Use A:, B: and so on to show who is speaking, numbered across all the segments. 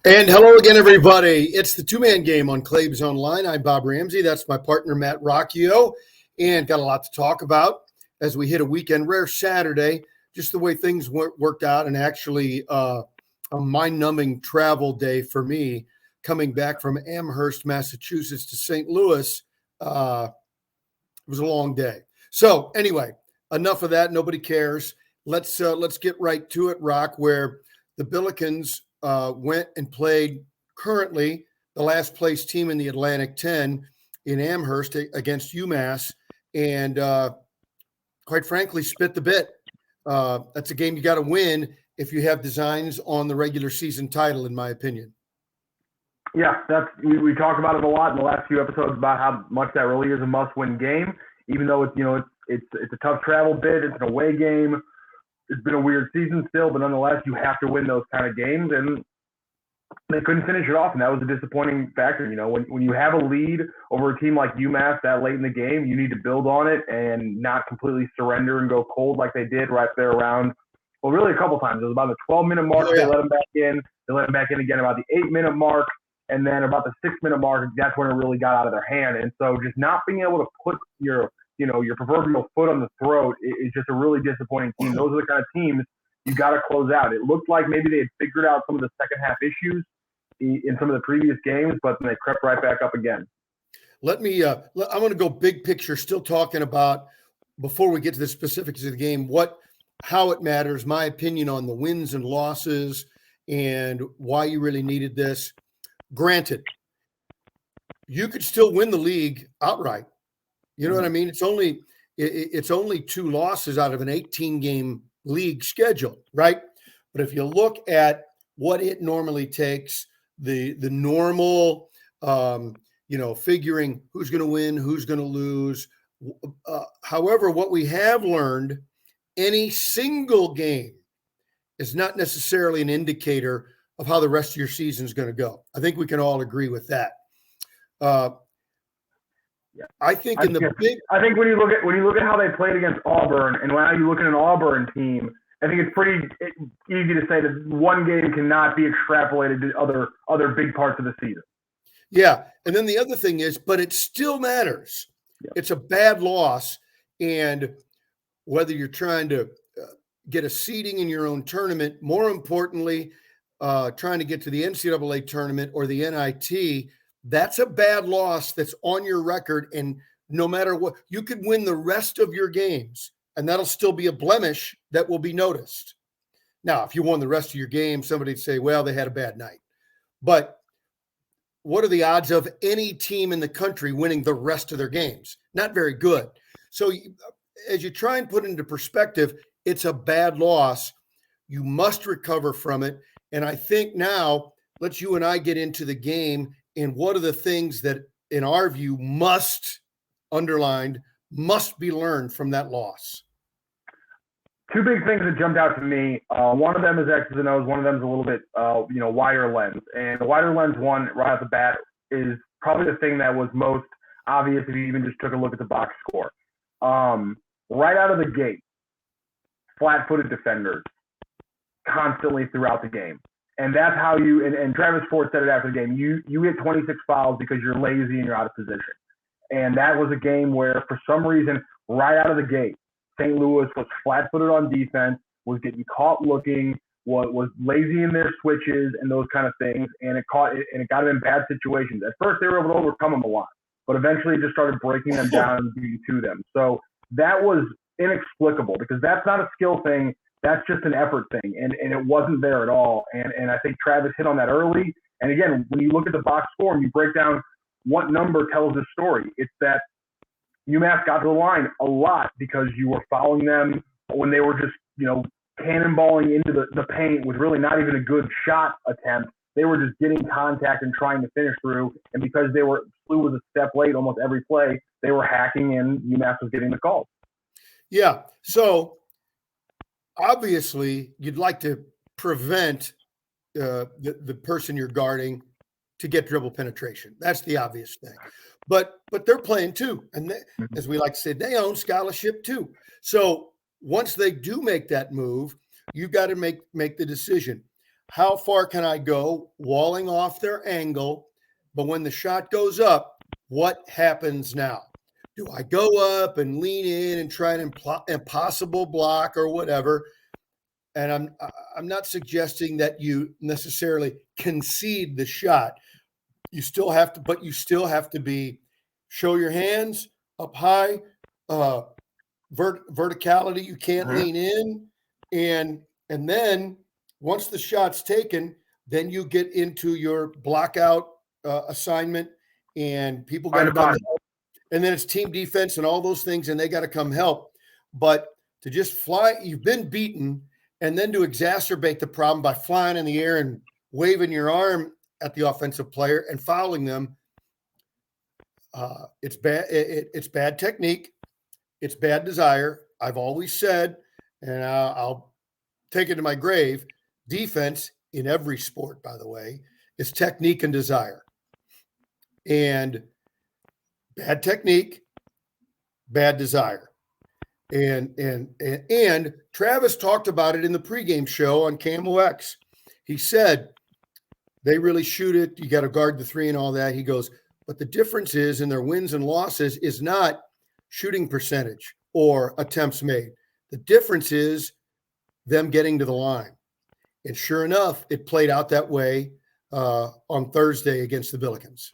A: And hello again, everybody. It's the two-man game on Claves Online. I'm Bob Ramsey. That's my partner, Matt Rocchio, and got a lot to talk about as we hit a weekend, rare Saturday, just the way things worked out, and actually a mind-numbing travel day for me coming back from Amherst, Massachusetts to St. Louis. It was a long day. So anyway, enough of that. Nobody cares. Let's get right to it, Rock, where the Billikens went and played currently the last place team in the Atlantic 10 in Amherst against UMass, and quite frankly, spit the bit. That's a game you got to win if you have designs on the regular season title, in my opinion.
B: Yeah, we talked about it a lot in the last few episodes about how much that really is a must-win game, even though it's a tough travel bid. It's an away game. It's been a weird season still, but nonetheless, you have to win those kind of games, and they couldn't finish it off, and that was a disappointing factor. When you have a lead over a team like UMass that late in the game, you need to build on it and not completely surrender and go cold like they did right there around, well, really a couple times. It was about the 12-minute mark. They let them back in. They let them back in again about the 8-minute mark, and then about the 6-minute mark, that's when it really got out of their hand. And so just not being able to put your proverbial foot on the throat is just a really disappointing team. Those are the kind of teams you got to close out. It looked like maybe they had figured out some of the second half issues in some of the previous games, but then they crept right back up again.
A: I want to go big picture, still talking about, before we get to the specifics of the game, how it matters, my opinion on the wins and losses and why you really needed this. Granted, you could still win the league outright. You know what I mean? It's only 2 losses out of an 18-game league schedule, right? But if you look at what it normally takes, the normal, figuring who's going to win, who's going to lose. However, what we have learned, any single game is not necessarily an indicator of how the rest of your season is going to go. I think we can all agree with that. I think when you look at how they played against Auburn, and now you look at an Auburn team, I think it's pretty easy to say that one game cannot be extrapolated to other big parts of the season. Yeah, and then the other thing is, but it still matters. Yeah. It's a bad loss, and whether you're trying to get a seeding in your own tournament, more importantly, trying to get to the NCAA tournament or the NIT, that's a bad loss that's on your record, and no matter what, you could win the rest of your games, and that'll still be a blemish that will be noticed. Now, if you won the rest of your game, somebody'd say, well, they had a bad night. But what are the odds of any team in the country winning the rest of their games? Not very good. So as you try and put it into perspective, it's a bad loss. You must recover from it. And I think now, let's you and I get into the game. And what are the things that, in our view, must be learned from that loss?
B: 2 big things that jumped out to me. One of them is X's and O's. One of them is a little bit, wider lens. And the wider lens one, right off the bat, is probably the thing that was most obvious if you even just took a look at the box score. Right out of the gate, flat-footed defenders constantly throughout the game. And that's how and Travis Ford said it after the game, you get 26 fouls because you're lazy and you're out of position. And that was a game where, for some reason, right out of the gate, St. Louis was flat-footed on defense, was getting caught looking, was lazy in their switches and those kind of things, and it got them in bad situations. At first, they were able to overcome them a lot, but eventually it just started breaking them down and beating to them. So that was inexplicable because that's not a skill thing. That's just an effort thing, and it wasn't there at all. And I think Travis hit on that early. And again, when you look at the box score and you break down what number tells the story, it's that UMass got to the line a lot because you were fouling them when they were just, cannonballing into the paint with really not even a good shot attempt. They were just getting contact and trying to finish through. And because SLU was a step late almost every play, they were hacking and UMass was getting the calls.
A: Yeah. So obviously you'd like to prevent the person you're guarding to get dribble penetration. That's the obvious thing. But they're playing too. And as we like to say, they own scholarship too. So once they do make that move, you've got to make the decision.
C: how far can I go, walling off their angle, but when the shot goes up, what happens now? Do I go up and lean in and try an impossible block or whatever? And I'm not suggesting that you necessarily concede the shot. You still have to, but you still have to show your hands up high, verticality. You can't lean in, and then once the shot's taken, then you get into your blockout assignment, and people got to come help. And then it's team defense and all those things, and they got to come help. But to just fly, you've been beaten, and then to exacerbate the problem by flying in the air and waving your arm at the offensive player and fouling them, it's bad. It's bad technique. It's bad desire. I've always said, and I'll take it to my grave, defense in every sport, by the way, is technique and desire. And bad technique, bad desire. And Travis talked about it in the pregame show on Camo X. He said, they really shoot it. You got to guard the three and all that. He goes, but the difference is in their wins and losses is not shooting percentage or attempts made. The difference is them getting to the line. And sure enough, it played out that way on Thursday against the Billikens.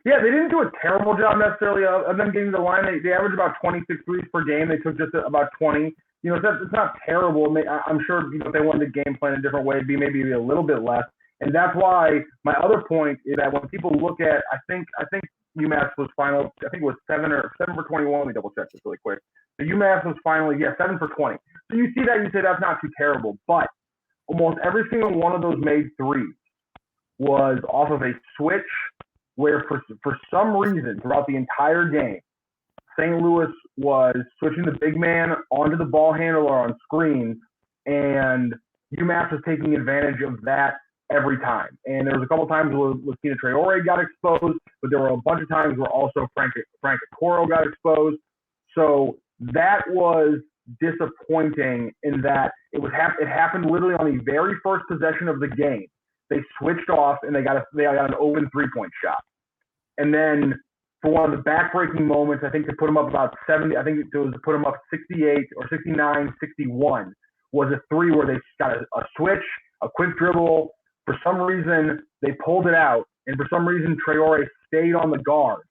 B: Yeah, they didn't do a terrible job necessarily of them getting to the line. They averaged about 26 threes per game. They took just about 20. You know, it's not terrible. I'm sure, you know, if they wanted to game plan a different way, it'd be maybe a little bit less. And that's why my other point is that when people look at, I think UMass was final. I think it was 7 for 21. Let me double check this really quick. The UMass was finally 7 for 20. So you see that, you say that's not too terrible, but almost every single one of those made threes was off of a switch where for some reason throughout the entire game, St. Louis was switching the big man onto the ball handler on screens, and UMass was taking advantage of that every time. And there was a couple times where Lucina Traore got exposed, but there were a bunch of times where also Frank Okoro got exposed. So that was disappointing in that it happened literally on the very first possession of the game. They switched off and they got an open 3-point shot. And then for one of the backbreaking moments, I think to put them up about 70, I think it was to put them up 68 or 69, 61, was a three where they got a switch, a quick dribble. For some reason, they pulled it out, and for some reason, Traore stayed on the guard,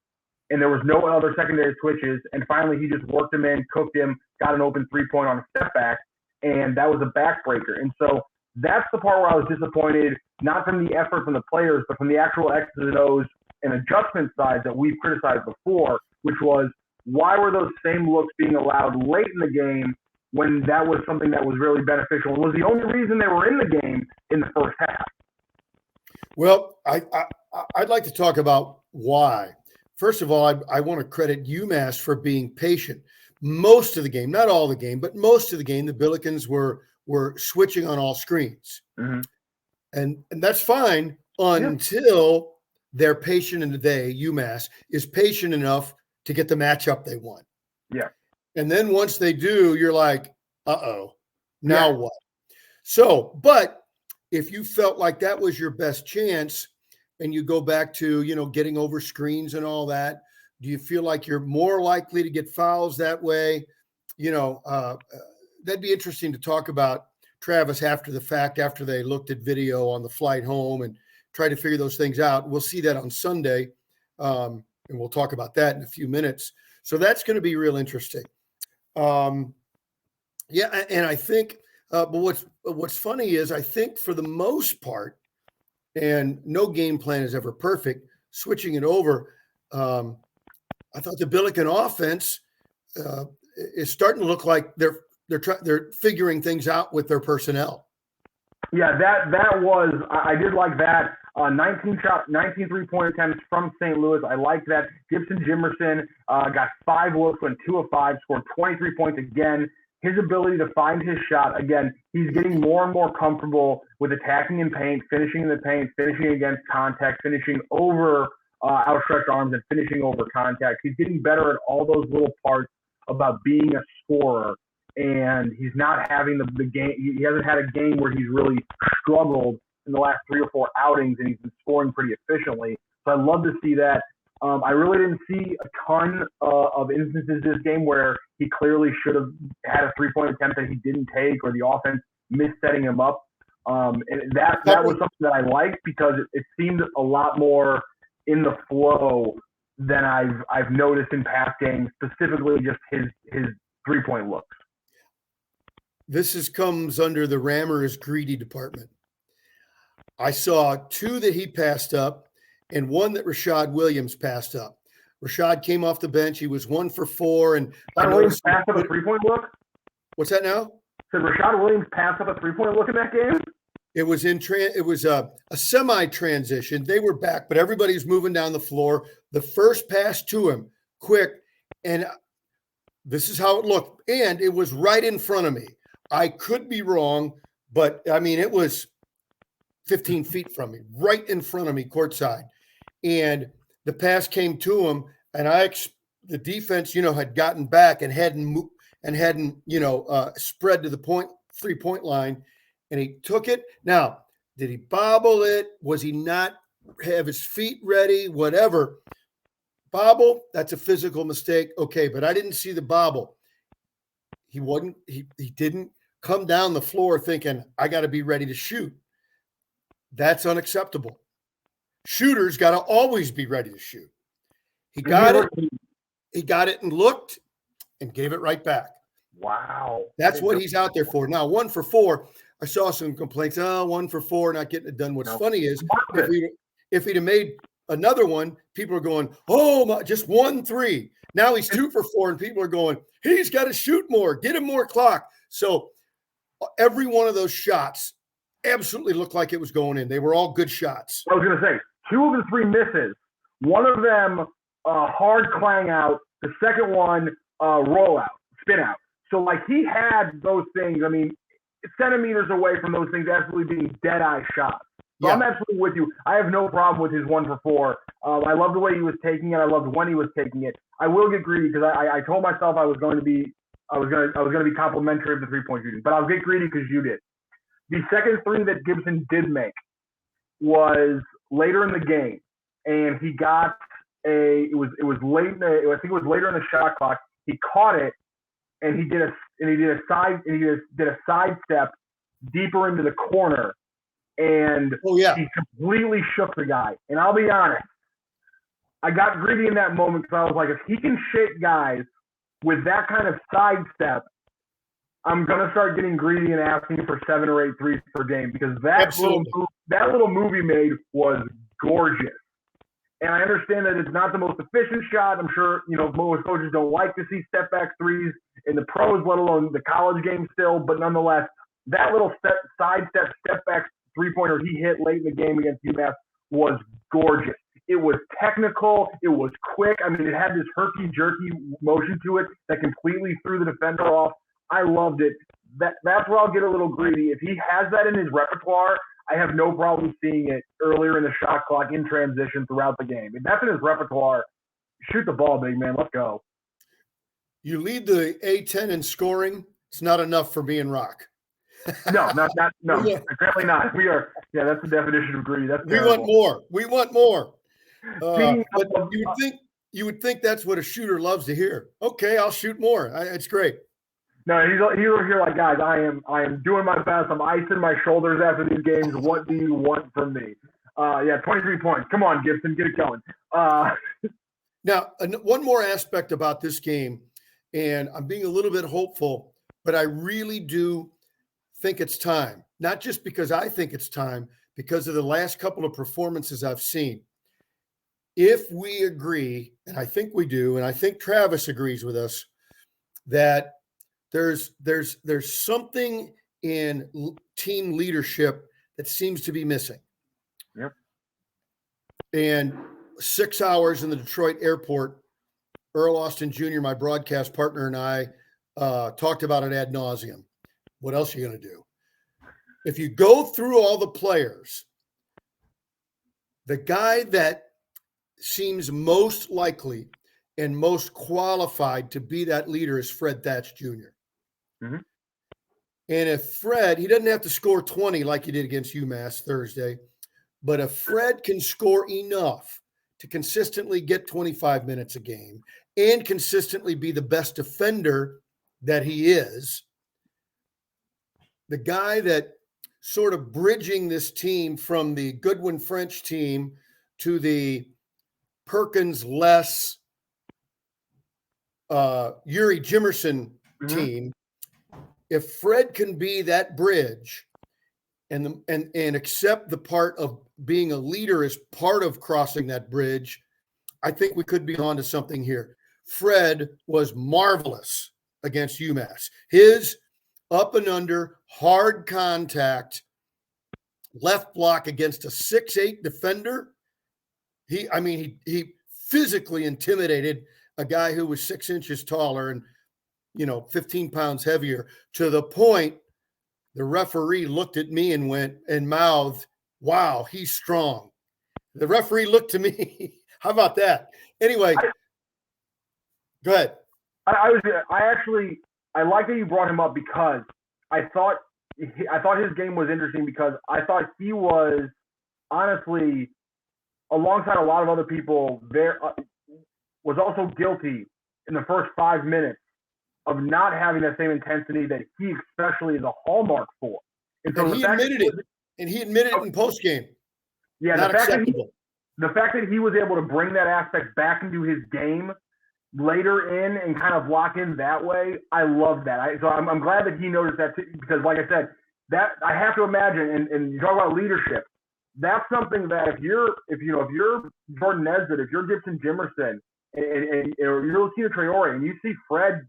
B: and there was no other secondary switches, and finally he just worked him in, cooked him, got an open 3-point on a step back, and that was a backbreaker. And so that's the part where I was disappointed, not from the effort from the players, but from the actual X's and O's and adjustment side that we've criticized before, which was why were those same looks being allowed late in the game when that was something that was really beneficial? It was the only reason they were in the game in the first half.
C: Well, I'd like to talk about why. First of all, I want to credit UMass for being patient. Most of the game, not all the game, but most of the game, the Billikens were switching on all screens. Mm-hmm. And that's fine until they're patient, and UMass is patient enough to get the matchup they want.
B: Yeah.
C: And then once they do, you're like, uh-oh, now what? So, but if you felt like that was your best chance and you go back to, getting over screens and all that, do you feel like you're more likely to get fouls that way? That'd be interesting to talk about, Travis, after the fact, after they looked at video on the flight home and try to figure those things out. We'll see that on Sunday, and we'll talk about that in a few minutes. So that's going to be real interesting. And I think, but what's funny is I think for the most part, and no game plan is ever perfect, switching it over, I thought the Billiken offense is starting to look like they're figuring things out with their personnel.
B: Yeah, that was, I did like that. 19 3-point attempts from St. Louis. I like that. Gibson Jimerson got 5 looks, went 2 of 5, scored 23 points again. His ability to find his shot, again, he's getting more and more comfortable with attacking in paint, finishing in the paint, finishing against contact, finishing over outstretched arms, and finishing over contact. He's getting better at all those little parts about being a scorer. And he's not having the game. He hasn't had a game where he's really struggled in the last 3 or 4 outings, and he's been scoring pretty efficiently. So I love to see that. I really didn't see a ton of instances this game where he clearly should have had a 3-point attempt that he didn't take, or the offense missed setting him up. And that was something that I liked, because it seemed a lot more in the flow than I've noticed in past games, specifically just his 3-point looks.
C: This comes under the Rammer is greedy department. I saw 2 that he passed up and 1 that Rashad Williams passed up. Rashad came off the bench. He was 1 for 4. And
B: Williams passed up a 3-point look?
C: What's that now?
B: Did Rashad Williams pass up a 3-point look in that game?
C: It was a semi-transition. They were back, but everybody was moving down the floor. The first pass to him, quick, and this is how it looked. And it was right in front of me. I could be wrong, but, I mean, it was 15 feet from me, right in front of me, courtside. And the pass came to him, and the defense, had gotten back and hadn't spread to the 3-point line, and he took it. Now, did he bobble it? Was he not have his feet ready? Whatever. Bobble, that's a physical mistake. Okay, but I didn't see the bobble. He didn't come down the floor thinking, I got to be ready to shoot. That's unacceptable. Shooters got to always be ready to shoot. He got it and looked and gave it right back.
B: Wow.
C: That's what he's out there for. Now, 1 for 4, I saw some complaints. 1 for 4, not getting it done. What's funny is if he'd have made another one, people are going, oh, my, just 1 3. Now he's 2 for 4, and people are going, he's got to shoot more, get him more clock. So every one of those shots absolutely looked like it was going in. They were all good shots.
B: I was going to say, 2 of the 3 misses. One of them, hard clang out. The second one, roll out, spin out. So, he had those things, centimeters away from those things absolutely being dead-eye shots. So yeah. I'm absolutely with you. I have no problem with his 1 for 4. I love the way he was taking it. I loved when he was taking it. I will get greedy because I told myself I was going to be complimentary of the 3-point shooting, but I'll get greedy because you did. The second 3 that Gibson did make was later in the game, and he got it was late I think it was later in the shot clock. He caught it, and he did a side step deeper into the corner, and he completely shook the guy. And I'll be honest, I got greedy in that moment because I was like, if he can shake guys with that kind of side step, I'm going to start getting greedy and asking for 7 or 8 threes per game, because that little move he made was gorgeous. And I understand that it's not the most efficient shot. I'm sure, most coaches don't like to see step back threes in the pros, let alone the college game still. But nonetheless, that little step back 3-pointer he hit late in the game against UMass was gorgeous. It was technical. It was quick. It had this herky-jerky motion to it that completely threw the defender off. I loved it. That's where I'll get a little greedy. If he has that in his repertoire, I have no problem seeing it earlier in the shot clock in transition throughout the game. If that's in his repertoire, shoot the ball, big man. Let's go.
C: You lead the A-10 in scoring. It's not enough for me and Rocc.
B: No, apparently not. We are. Yeah, that's the definition of greedy.
C: We want more. But you would think that's what a shooter loves to hear. Okay, I'll shoot more. It's great.
B: No, he's over here like, guys, I am doing my best. I'm icing my shoulders after these games. What do you want from me? 23 points. Come on, Gibson, get it going.
C: Now, one more aspect about this game, and I'm being a little bit hopeful, but I really do think it's time. Not just because I think it's time, because of the last couple of performances I've seen. If we agree, and I think we do, and I think Travis agrees with us, that there's something in team leadership that seems to be missing.
B: Yep.
C: And 6 hours in the Detroit airport, Earl Austin Jr., my broadcast partner, and I talked about it ad nauseum. What else are you going to do? If you go through all the players, the guy that seems most likely and most qualified to be that leader is Fred Thatch Jr.
B: Mm-hmm.
C: And if Fred, he doesn't have to score 20 like he did against UMass Thursday, but if Fred can score enough to consistently get 25 minutes a game and consistently be the best defender that he is, the guy that sort of bridging this team from the Goodwin French team to the Perkins less Yuri Jimerson team, if Fred can be that bridge and accept the part of being a leader as part of crossing that bridge, I think we could be onto something here. Fred was marvelous against UMass. His up and under, hard contact, left block against a 6'8" defender. He physically intimidated a guy who was 6 inches taller and, 15 pounds heavier, to the point the referee looked at me and mouthed, "Wow, he's strong." The referee looked to me. How about that? Anyway, go ahead.
B: I like that you brought him up because I thought his game was interesting because I thought he was honestly, alongside a lot of other people, there was also guilty in the first 5 minutes of not having that same intensity that he especially is a hallmark for.
C: And he admitted it. And he admitted it in postgame.
B: Yeah,
C: not acceptable.
B: The fact that he was able to bring that aspect back into his game later in and kind of lock in that way, I love that. So I'm glad that he noticed that too, because, like I said, that I have to imagine, and you talk about leadership, that's something that if you're Jordan Nesbitt, if you're Gibson Jimerson, and you're Lucia Traore, and you see Fred,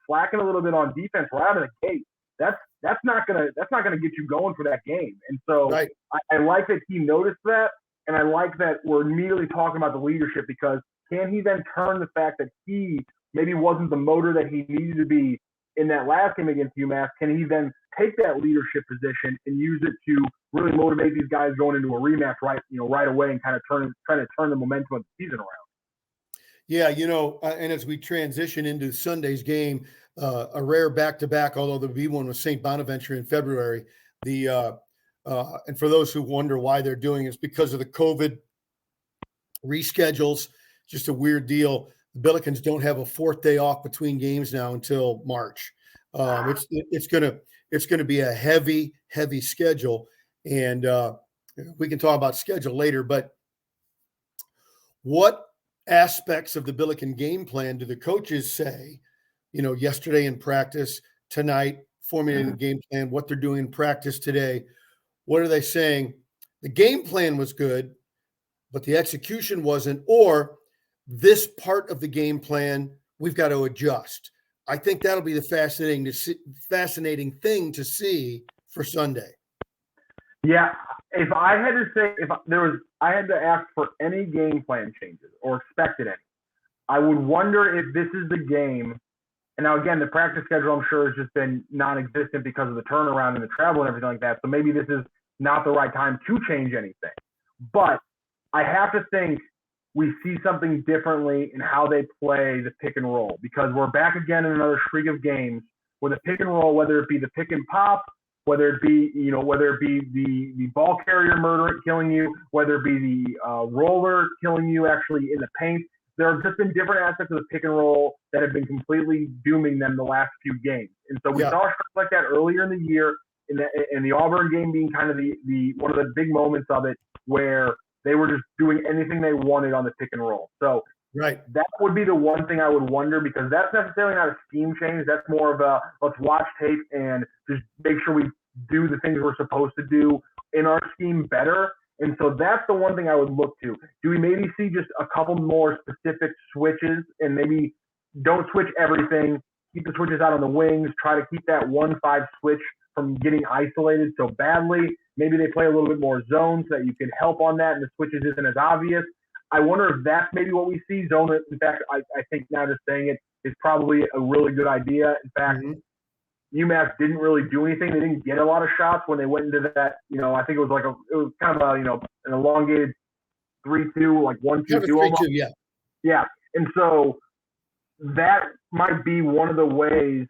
B: slacking a little bit on defense right out of the gate, that's not gonna get you going for that game. And so right. I like that he noticed that, and I like that we're immediately talking about the leadership, because can he then turn the fact that he maybe wasn't the motor that he needed to be in that last game against UMass? Can he then take that leadership position and use it to really motivate these guys going into a rematch right away and kind of trying to turn the momentum of the season around?
C: Yeah, and as we transition into Sunday's game, a rare back-to-back, although the B one was St. Bonaventure in February. And for those who wonder why they're doing it, it's because of the COVID reschedules. Just a weird deal. The Billikens don't have a fourth day off between games now until March. It's gonna be a heavy schedule, and we can talk about schedule later. But what aspects of the Billiken game plan do the coaches say? Yesterday in practice, tonight formulating the game plan, what they're doing in practice today. What are they saying? The game plan was good, but the execution wasn't, or this part of the game plan we've got to adjust. I think that'll be the fascinating thing to see for Sunday.
B: Yeah, if I had to say, I had to ask for any game plan changes or expected any, I would wonder if this is the game. And now again, the practice schedule, I'm sure, has just been non-existent because of the turnaround and the travel and everything like that. So maybe this is not the right time to change anything. But I have to think we see something differently in how they play the pick and roll, because we're back again in another streak of games where the pick and roll, whether it be the pick and pop, whether it be the ball carrier killing you, whether it be the roller killing you actually in the paint. There have just been different aspects of the pick and roll that have been completely dooming them the last few games. And so we saw stuff like that earlier in the year, in the Auburn game being kind of the one of the big moments of it, where they were just doing anything they wanted on the pick and roll. So that would be the one thing I would wonder, because that's necessarily not a scheme change. That's more of a let's watch tape and just make sure we do the things we're supposed to do in our scheme better. And so that's the one thing I would look to. Do we maybe see just a couple more specific switches, and maybe don't switch everything, keep the switches out on the wings, try to keep that 1-5 switch from getting isolated so badly. Maybe they play a little bit more zone so that you can help on that and the switches isn't as obvious. I wonder if that's maybe what we see. Zone, in fact, I think now just saying it is probably a really good idea. In fact, UMass didn't really do anything. They didn't get a lot of shots when they went into that. I think it was kind of an elongated 3-2, like 1-2-2 almost. Yeah. And so that might be one of the ways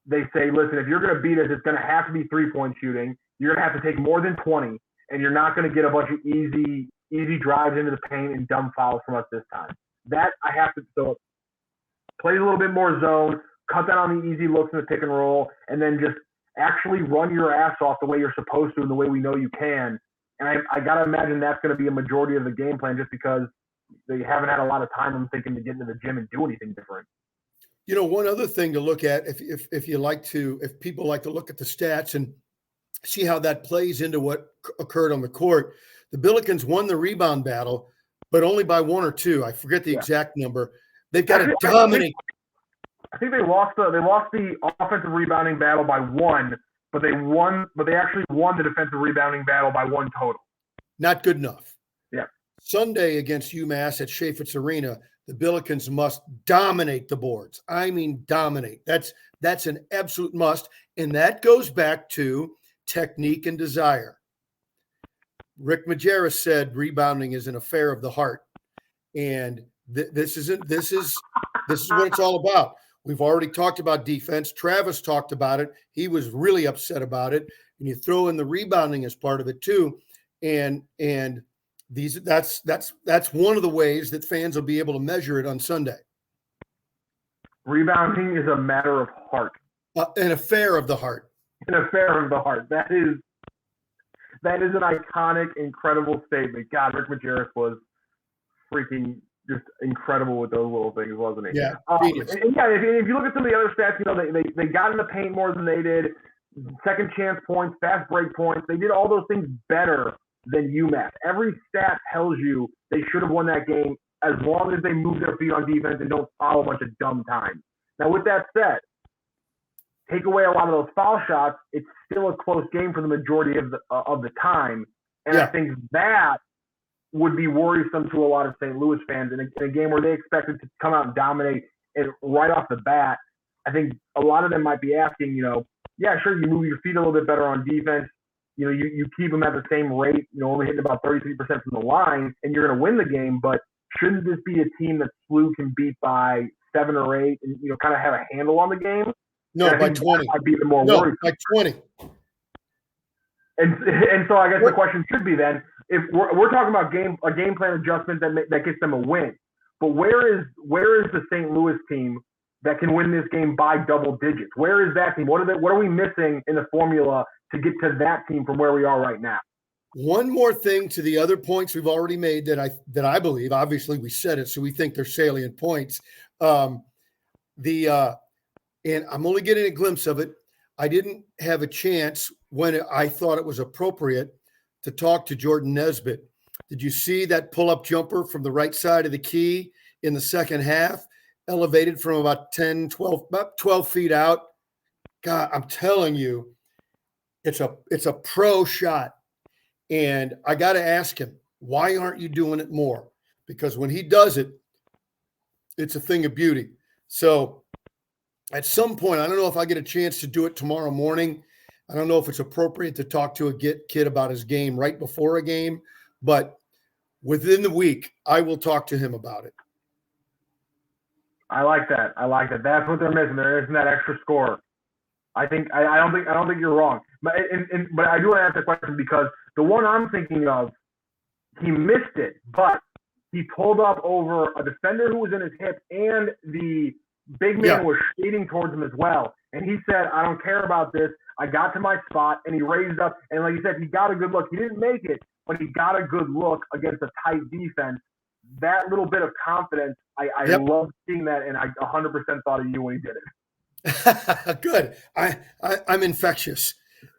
B: they say, listen, if you're going to beat us, it's going to have to be 3-point shooting. You're going to have to take more than 20, and you're not going to get a bunch of easy drives into the paint and dumb fouls from us this time. That I have to so play a little bit more zone, cut down on the easy looks in the pick and roll, and then just actually run your ass off the way you're supposed to and the way we know you can. And I got to imagine that's going to be a majority of the game plan just because they haven't had a lot of time, I'm thinking, to get into the gym and do anything different.
C: You know, one other thing to look at, if people like to look at the stats and see how that plays into what occurred on the court, the Billikens won the rebound battle, but only by 1 or 2. I forget the exact number. They've got to dominate.
B: I think they lost the offensive rebounding battle by 1, but they actually won the defensive rebounding battle by 1 total.
C: Not good enough.
B: Yeah.
C: Sunday against UMass at Chaifetz Arena, the Billikens must dominate the boards. I mean, dominate. That's an absolute must. And that goes back to technique and desire. Rick Majerus said rebounding is an affair of the heart. And this is what it's all about. We've already talked about defense. Travis talked about it. He was really upset about it. And you throw in the rebounding as part of it too. And that's one of the ways that fans will be able to measure it on Sunday.
B: Rebounding is a matter of heart.
C: An affair of the heart.
B: An affair of the heart. That is an iconic, incredible statement. God, Rick Majerus was freaking just incredible with those little things, wasn't he?
C: Yeah.
B: If you look at some of the other stats, you know, they got in the paint more than they did. Second chance points, fast break points. They did all those things better than UMass. Every stat tells you they should have won that game as long as they move their feet on defense and don't foul a bunch of dumb times. Now, with that said, take away a lot of those foul shots, it's still a close game for the majority of the time. And I think that would be worrisome to a lot of St. Louis fans in a game where they expected to come out and dominate and right off the bat. I think a lot of them might be asking, you know, yeah, sure, you move your feet a little bit better on defense. You know, you keep them at the same rate, you know, only hitting about 33% from the line, and you're going to win the game. But shouldn't this be a team that SLU can beat by 7 or 8 and, you know, kind of have a handle on the game?
C: No, by 20.
B: I'd be more worried.
C: By 20.
B: And so I guess the question should be then, if we're talking about a game plan adjustment that gets them a win, but where is the St. Louis team that can win this game by double digits? Where is that team? What are we missing in the formula to get to that team from where we are right now?
C: One more thing to the other points we've already made that I believe, obviously we said it, so we think they're salient points. And I'm only getting a glimpse of it. I didn't have a chance when I thought it was appropriate to talk to Jordan Nesbitt. Did you see that pull-up jumper from the right side of the key in the second half, elevated from about 12 feet out? God, I'm telling you, it's a pro shot. And I got to ask him, why aren't you doing it more? Because when he does it, it's a thing of beauty. So at some point, I don't know if I get a chance to do it tomorrow morning. I don't know if it's appropriate to talk to a kid about his game right before a game, but within the week, I will talk to him about it.
B: I like that. That's what they're missing. There isn't that extra score. I don't think you're wrong. But I do want to ask the question because the one I'm thinking of, he missed it, but he pulled up over a defender who was in his hip, and the big man was skating towards him as well. And he said, I don't care about this. I got to my spot, and he raised up. And like you said, he got a good look. He didn't make it, but he got a good look against a tight defense. That little bit of confidence, I love seeing that, and I 100% thought of you when he did it.
C: Good. I'm infectious.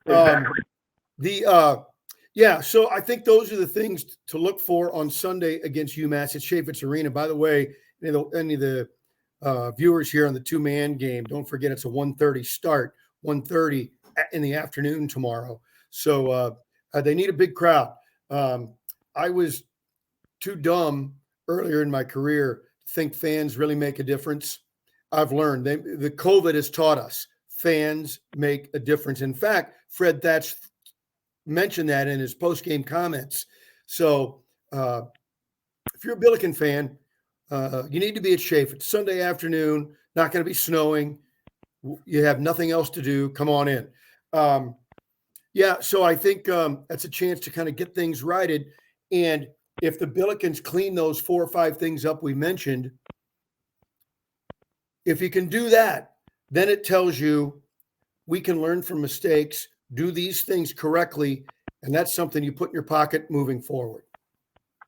B: Exactly.
C: So I think those are the things to look for on Sunday against UMass at Chaifetz Arena. By the way, any of the viewers here on the two-man game, don't forget it's a 1:30 start, 1:30 in the afternoon tomorrow. So they need a big crowd. I was too dumb earlier in my career to think fans really make a difference. I've learned the COVID has taught us fans make a difference. In fact, Fred Thatch mentioned that in his post-game comments. So if you're a Billiken fan, you need to be at Chaifetz Sunday afternoon. Not going to be snowing. You have nothing else to do. Come on in. Yeah, so I think that's a chance to kind of get things righted. And if the Billikens clean those 4 or 5 things up we mentioned, if you can do that, then it tells you we can learn from mistakes, do these things correctly, and that's something you put in your pocket moving forward.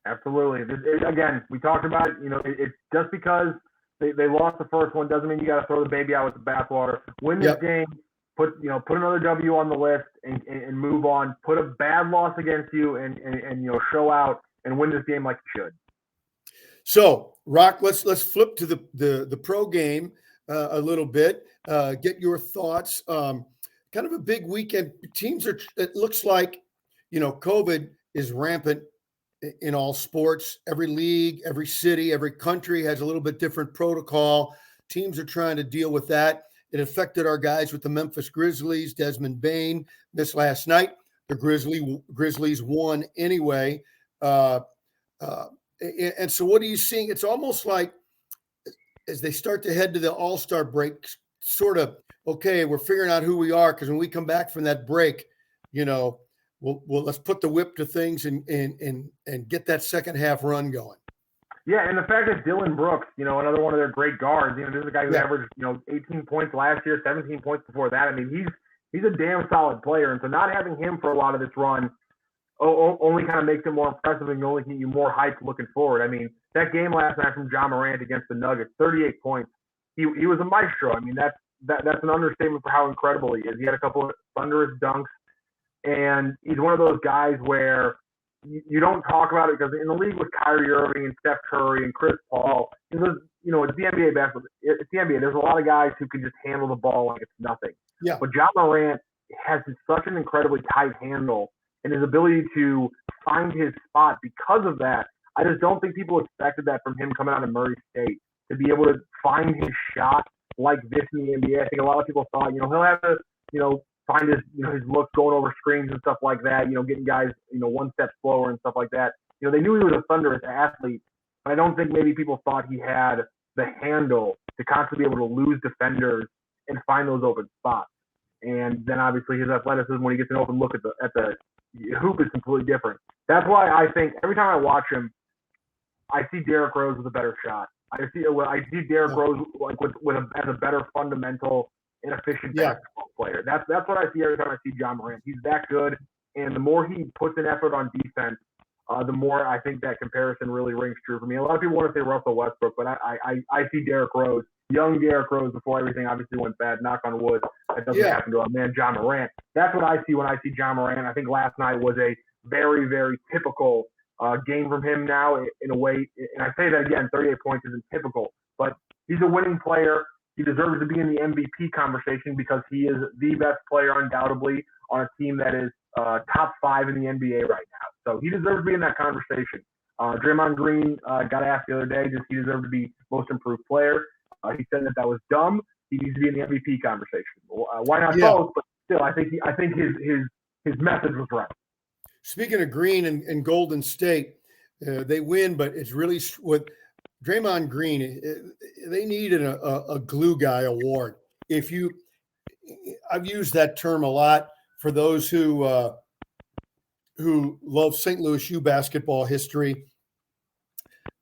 B: Absolutely. Again, we talked about it. It's just because they lost the first one doesn't mean you got to throw the baby out with the bathwater. Win this game. Put another W on the list and move on. Put a bad loss against you and show out and win this game like you should.
C: So, Rocc, let's flip to the pro game a little bit. Get your thoughts. Kind of a big weekend. Teams are. It looks like COVID is rampant in all sports. Every league, every city, every country has a little bit different protocol. Teams are trying to deal with that. It affected our guys with the Memphis Grizzlies. Desmond Bane missed last night. The Grizzlies won anyway. And so what are you seeing? It's almost like as they start to head to the All-Star break, sort of, okay, we're figuring out who we are, because when we come back from that break, we'll let's put the whip to things and get that second half run going.
B: Yeah, and the fact that Dylan Brooks, another one of their great guards, this is a guy who averaged, 18 points last year, 17 points before that. I mean, he's a damn solid player, and so not having him for a lot of this run only kind of makes him more impressive and only get you more hype looking forward. I mean, that game last night from Ja Morant against the Nuggets, 38 points. He was a maestro. I mean, that's an understatement for how incredible he is. He had a couple of thunderous dunks, and he's one of those guys where you don't talk about it because in the league with Kyrie Irving and Steph Curry and Chris Paul, it's the NBA basketball. It's the NBA. There's a lot of guys who can just handle the ball like it's nothing.
C: Yeah.
B: But Ja Morant has such an incredibly tight handle, and his ability to find his spot because of that. I just don't think people expected that from him coming out of Murray State, to be able to find his shot like this in the NBA. I think a lot of people thought, he'll have to, find his, his looks going over screens and stuff like that, getting guys, one step slower and stuff like that. They knew he was a thunderous athlete, but I don't think maybe people thought he had the handle to constantly be able to lose defenders and find those open spots. And then obviously his athleticism, when he gets an open look at the hoop, is completely different. That's why I think every time I watch him, I see Derrick Rose with a better shot. I see Derrick Rose like as a better fundamental and efficient basketball player. That's what I see every time I see Ja Morant. He's that good, and the more he puts an effort on defense, the more I think that comparison really rings true for me. A lot of people want to say Russell Westbrook, but I see Derrick Rose, young Derrick Rose, before everything obviously went bad. Knock on wood, that doesn't happen to our man Ja Morant. That's what I see when I see Ja Morant. I think last night was a very, very typical game from him now in a way. And I say that again, 38 points isn't typical, but he's a winning player. He deserves to be in the MVP conversation because he is the best player undoubtedly on a team that is top 5 in the NBA right now. So he deserves to be in that conversation. Draymond Green got asked the other day, does he deserve to be most improved player? He said that was dumb. He needs to be in the MVP conversation. Why not both? But still, I think his message was right.
C: Speaking of Green and Golden State, they win, but it's really with Draymond Green. They needed a glue guy award. I've used that term a lot for those who love St. Louis U basketball history.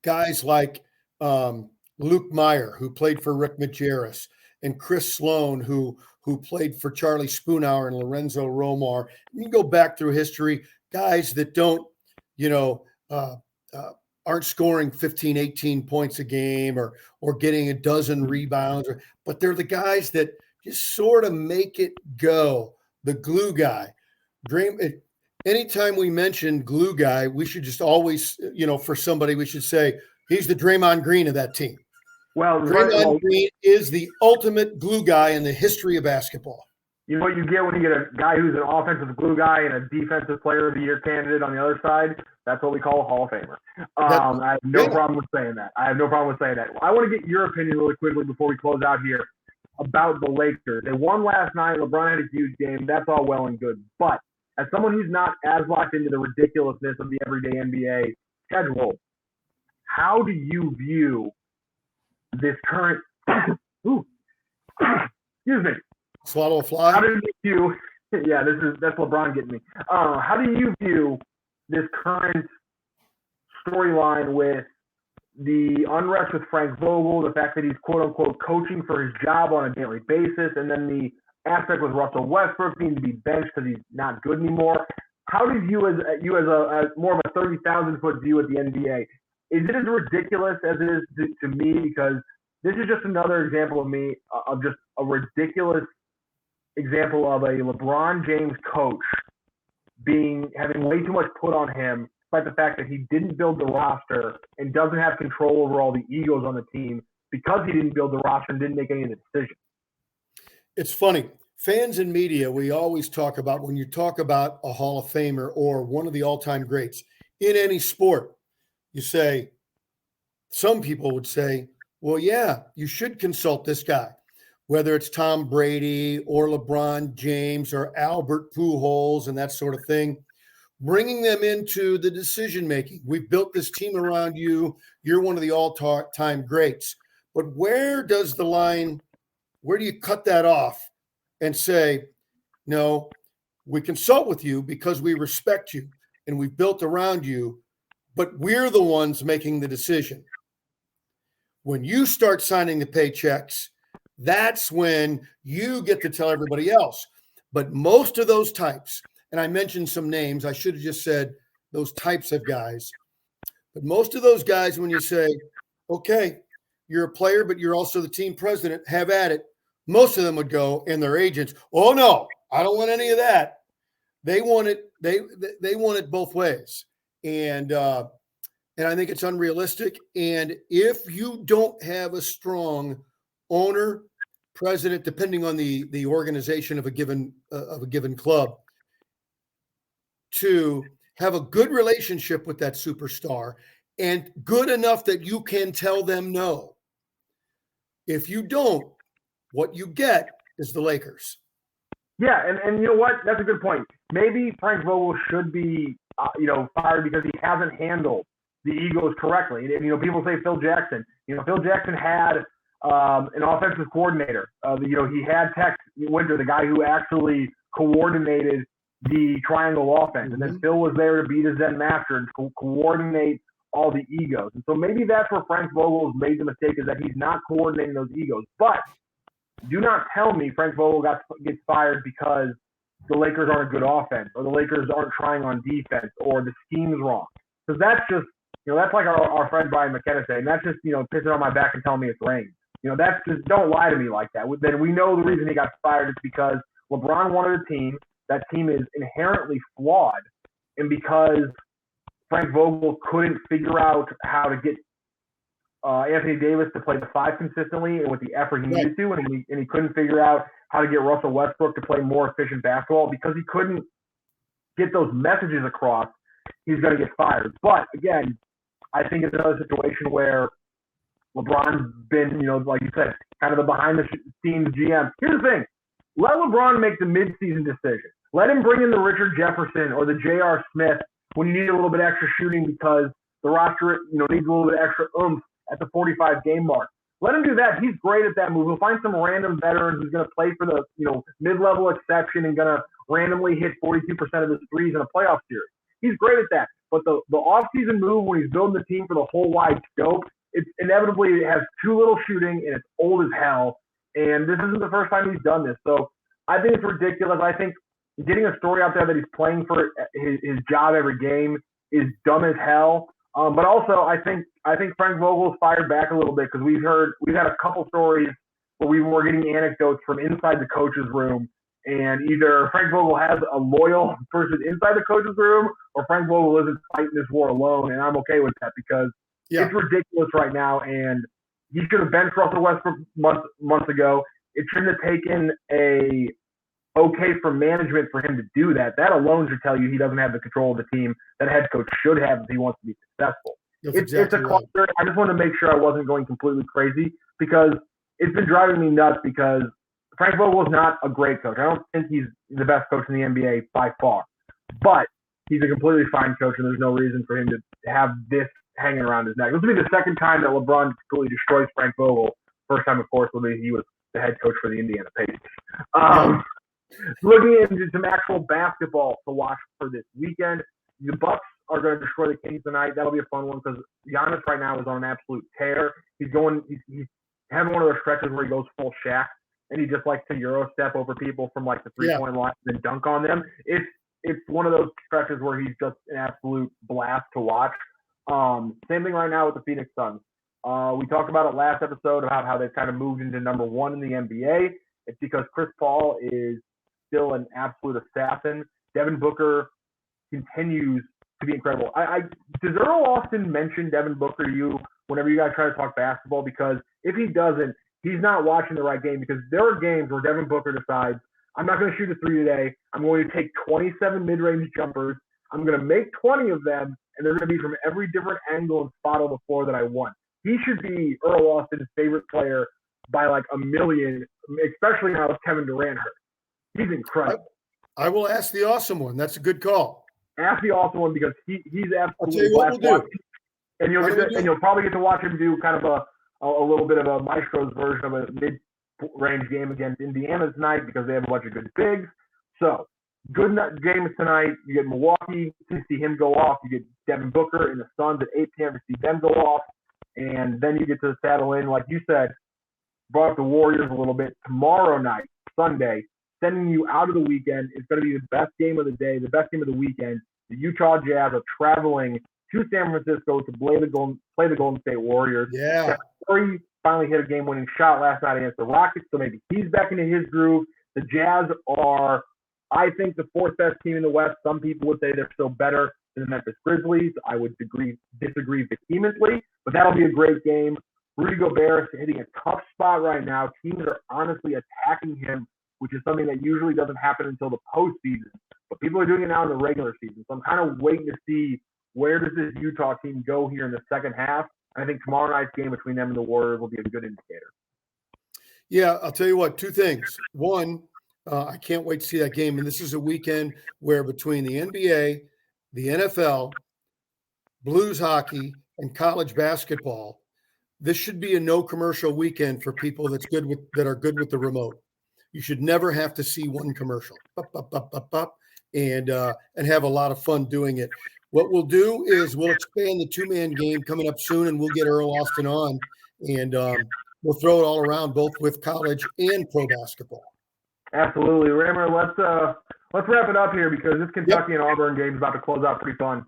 C: Guys like Luke Meyer, who played for Rick Majerus, and Chris Sloan, who played for Charlie Spoonhour and Lorenzo Romar. You can go back through history. Guys that don't, aren't scoring 15, 18 points a game or getting a dozen rebounds, but they're the guys that just sort of make it go. The glue guy. Anytime we mention glue guy, we should just always, for somebody, we should say he's the Draymond Green of that team.
B: Well,
C: Draymond Green is the ultimate glue guy in the history of basketball.
B: You know what you get when you get a guy who's an offensive glue guy and a defensive player of the year candidate on the other side? That's what we call a Hall of Famer. I have no problem with saying that. I want to get your opinion really quickly before we close out here about the Lakers. They won last night. LeBron had a huge game. That's all well and good. But as someone who's not as locked into the ridiculousness of the everyday NBA schedule, how do you view this current
A: Excuse me.
C: Swallow a fly?
A: How do you view? Yeah, that's LeBron getting me. How do you view this current storyline with the unrest with Frank Vogel, the fact that he's quote unquote coaching for his job on a daily basis, and then the aspect with Russell Westbrook being to be benched because he's not good anymore? How do you, as a more of a 30,000 foot view at the NBA, is it as ridiculous as it is to me? Because this is just another example of just a ridiculous example of a LeBron James coach having way too much put on him, despite the fact that he didn't build the roster and doesn't have control over all the egos on the team because he didn't build the roster and didn't make any of the decisions.
C: It's funny. Fans and media, we always talk about, when you talk about a Hall of Famer or one of the all-time greats in any sport, you say, some people would say, well, yeah, you should consult this guy, whether it's Tom Brady or LeBron James or Albert Pujols and that sort of thing, bringing them into the decision-making. We've built this team around you. You're one of the all-time greats. But where do you cut that off and say, no, we consult with you because we respect you and we've built around you, but we're the ones making the decision. When you start signing the paychecks, that's when you get to tell everybody else. But most of those types, and I mentioned some names, I should have just said those types of guys, but most of those guys, when you say, okay, you're a player, but you're also the team president, have at it. Most of them would go, and their agents, oh no, I don't want any of that. They want it. They want it both ways, and I think it's unrealistic. And if you don't have a strong owner, president, depending on the organization of a given club, to have a good relationship with that superstar and good enough that you can tell them no. If you don't, what you get is the Lakers.
A: Yeah, and you know what? That's a good point. Maybe Frank Vogel should be, fired because he hasn't handled the egos correctly. And, people say Phil Jackson. Phil Jackson had an offensive coordinator. He had Tex Winter, the guy who actually coordinated the triangle offense. And then Phil was there to be the Zen master and coordinate all the egos. And so maybe that's where Frank Vogel has made the mistake, is that he's not coordinating those egos. But do not tell me Frank Vogel gets fired because the Lakers aren't a good offense or the Lakers aren't trying on defense or the scheme's wrong. Because that's just, that's like our friend Brian McKenna saying, that's just, pissing on my back and telling me it's rain. That's just, don't lie to me like that. Then we know the reason he got fired is because LeBron wanted a team. That team is inherently flawed. And because Frank Vogel couldn't figure out how to get Anthony Davis to play the five consistently and with the effort he needed to, and he couldn't figure out how to get Russell Westbrook to play more efficient basketball because he couldn't get those messages across, he's going to get fired. But again, I think it's another situation where LeBron's been, like you said, kind of the behind-the-scenes GM. Here's the thing. Let LeBron make the mid-season decision. Let him bring in the Richard Jefferson or the J.R. Smith when you need a little bit extra shooting because the roster, needs a little bit extra oomph at the 45-game mark. Let him do that. He's great at that move. He'll find some random veteran who's going to play for the, mid-level exception and going to randomly hit 42% of his threes in a playoff series. He's great at that. But the off-season move when he's building the team for the whole wide scope, it has too little shooting and it's old as hell. And this isn't the first time he's done this. So I think it's ridiculous. I think getting a story out there that he's playing for his job every game is dumb as hell. But also, I think Frank Vogel's fired back a little bit because we've had a couple stories where we were getting anecdotes from inside the coach's room, and either Frank Vogel has a loyal person inside the coach's room, or Frank Vogel isn't fighting this war alone, and I'm okay with that because it's ridiculous right now, and he should have benched Russell Westbrook months ago. It shouldn't have taken a okay for management for him to do that. That alone should tell you he doesn't have the control of the team that a head coach should have if he wants to be successful. It's a cluster. Right. I just wanted to make sure I wasn't going completely crazy because it's been driving me nuts because Frank Vogel is not a great coach. I don't think he's the best coach in the NBA by far, but he's a completely fine coach and there's no reason for him to have this hanging around his neck. This will be the second time that LeBron completely destroys Frank Vogel. First time, of course, will be he was
B: the head coach for the Indiana Pacers. Looking into some actual basketball to watch for this weekend, the Bucks are going to destroy the Kings tonight. That'll be a fun one because Giannis right now is on an absolute tear. He's having one of those stretches where he goes full Shaq and he just likes to Euro step over people from like the 3-point line and dunk on them. It's one of those stretches where he's just an absolute blast to watch. Same thing right now with the Phoenix Suns. We talked about it last episode about how they've kind of moved into number one in the NBA. It's because Chris Paul is still an absolute assassin. Devin Booker continues to be incredible. Does Earl Austin mention Devin Booker to you whenever you guys try to talk basketball? Because if he doesn't, he's not watching the right game, because there are games where Devin Booker decides, I'm not going to shoot a three today. I'm going to take 27 mid-range jumpers. I'm going to make 20 of them, and they're going to be from every different angle and spot on the floor that I want. He should be Earl Austin's favorite player by like a million, especially now with Kevin Durant hurt. He's incredible.
C: I will ask the awesome one. That's a good call.
B: Ask the awesome one because he's absolutely.
C: I'll tell you what we'll do.
B: And you'll probably get to watch him do kind of a little bit of a Maestro's version of a mid-range game against Indiana tonight because they have a bunch of good bigs. So good games tonight. You get Milwaukee to see him go off. You get Devin Booker and the Suns at 8 p.m. to see them go off. And then you get to saddle in, like you said, brought up the Warriors a little bit. Tomorrow night, Sunday, sending you out of the weekend. It's going to be the best game of the day, the best game of the weekend. The Utah Jazz are traveling to San Francisco to play the Golden State Warriors.
C: Yeah.
B: Curry finally hit a game-winning shot last night against the Rockets, so maybe he's back into his groove. The Jazz are, I think, the fourth best team in the West. Some people would say they're still better than the Memphis Grizzlies. I would disagree vehemently, but that'll be a great game. Rudy Gobert is hitting a tough spot right now. Teams are honestly attacking him, which is something that usually doesn't happen until the postseason. But people are doing it now in the regular season. So I'm kind of waiting to see where does this Utah team go here in the second half. I think tomorrow night's game between them and the Warriors will be a good indicator.
C: Yeah, I'll tell you what, two things. One, I can't wait to see that game. And this is a weekend where between the NBA, the NFL, Blues hockey, and college basketball, this should be a no commercial weekend for people that are good with the remote. You should never have to see one commercial and have a lot of fun doing it. What we'll do is we'll expand the two-man game coming up soon, and we'll get Earl Austin on, and we'll throw it all around, both with college and pro basketball.
B: Absolutely. Rammer, let's wrap it up here because this Kentucky and Auburn game is about to close out pretty fun.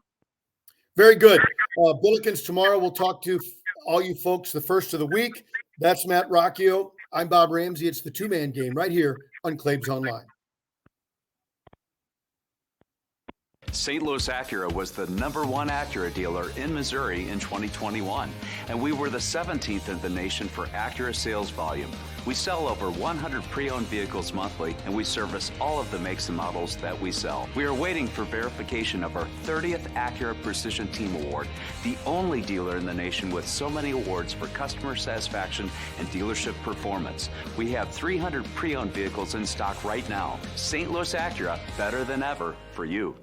C: Very good. Billikens tomorrow. We'll talk to all you folks the first of the week. That's Matt Rocchio. I'm Bob Ramsey. It's the two-man game right here on Claibs Online.
D: St. Louis Acura was the #1 Acura dealer in Missouri in 2021, and we were the 17th in the nation for Acura sales volume. We sell over 100 pre-owned vehicles monthly, and we service all of the makes and models that we sell. We are waiting for verification of our 30th Acura Precision Team Award, the only dealer in the nation with so many awards for customer satisfaction and dealership performance. We have 300 pre-owned vehicles in stock right now. St. Louis Acura, better than ever for you.